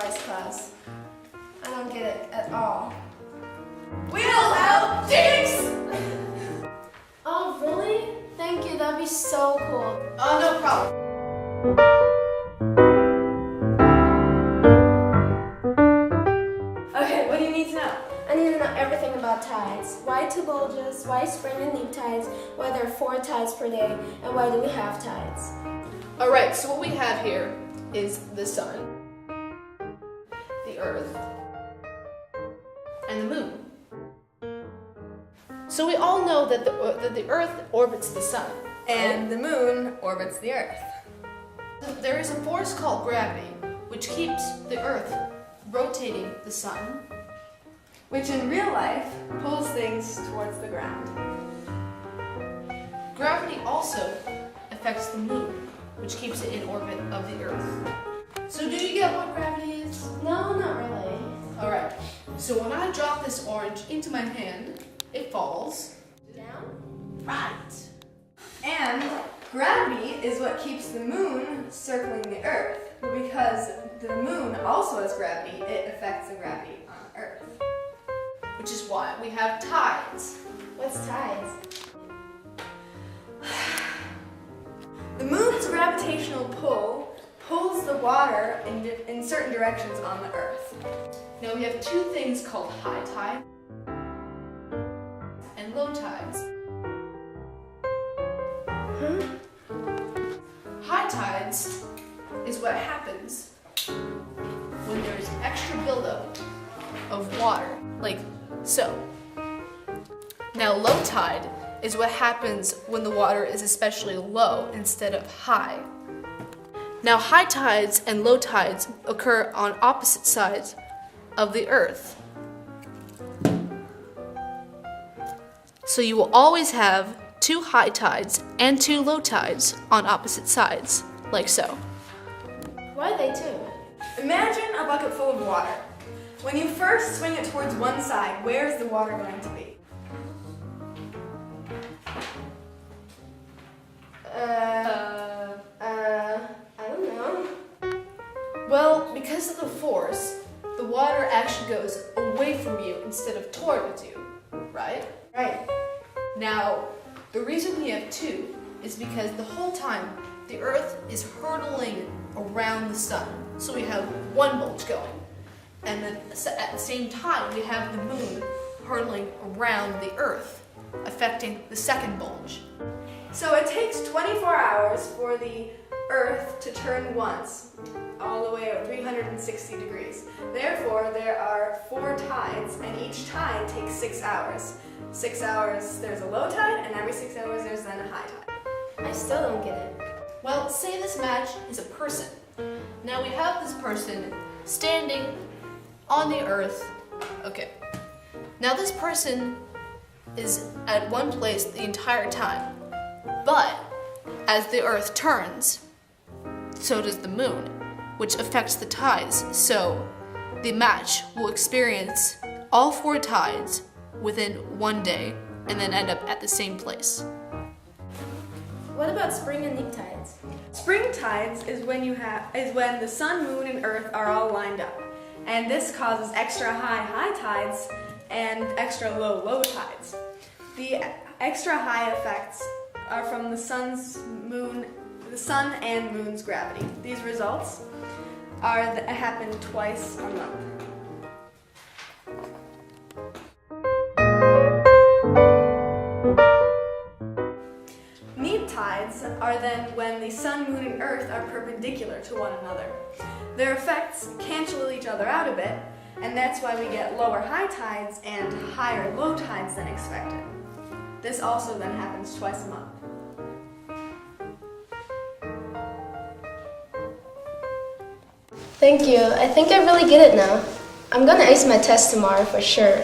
advice class. I don't get it at all. We'll help Jinx! Oh, really? Thank you, that'd be so cool. Oh, no problem. Okay, what do you need to know? I need to know everything about tides. Why two bulges, why spring and neap tides, why there are 4 tides per day, and why do we have tides? Alright, so what we have here is the sun, the earth, and the moon. So we all know that the earth orbits the sun. And the moon orbits the earth. There is a force called gravity, which keeps the earth rotating the sun. Which in real life pulls things towards the ground. Gravity also affects the moon, which keeps it in orbit of the earth. So do you get what gravity is? No, not really. Alright, so when I drop this orange into my hand, it falls Down? right. And gravity is what keeps the moon circling the earth. But because the moon also has gravity, it affects the gravity on earth. Which is why we have tides. What's tides? The moon's gravitational pull pulls the water in certain directions on the earth. Now we have two things called high tide and low tides. High tides is what happens when there's extra buildup of water, like so. Now low tide is what happens when the water is especially low instead of high. Now high tides and low tides occur on opposite sides of the earth. So you will always have 2 high tides and 2 low tides on opposite sides, like so. Why are they 2? Imagine a bucket full of water. When you first swing it towards one side, where is the water going to be? I don't know. Well, because of the force, the water actually goes away from you instead of towards you, right? Right. Now, the reason we have 2 is because the whole time the earth is hurtling around the sun. So we have 1 bulge going. And then at the same time, we have the moon hurtling around the earth, affecting the second bulge. So it takes 24 hours for the earth to turn once, all the way at 360 degrees. Therefore, there are 4 tides, and each tide takes 6 hours. 6 hours, there's a low tide, and every 6 hours, there's then a high tide. I still don't get it. Well, say this match is a person. Now we have this person standing on the earth. Okay. Now this person is at one place the entire time. But as the earth turns, so does the moon, which affects the tides. So the match will experience all 4 tides within 1 day and then end up at the same place. What about spring and neap tides? Spring tides is when the sun, moon, and earth are all lined up. And this causes extra high tides and extra low tides. The extra high effects are from the sun and moon's gravity. These results happen twice a month. Neap tides are then when the sun, moon, and earth are perpendicular to one another. Their effects cancel each other out a bit, and that's why we get lower high tides and higher low tides than expected. This also then happens twice a month. Thank you. I think I really get it now. I'm gonna ace my test tomorrow for sure.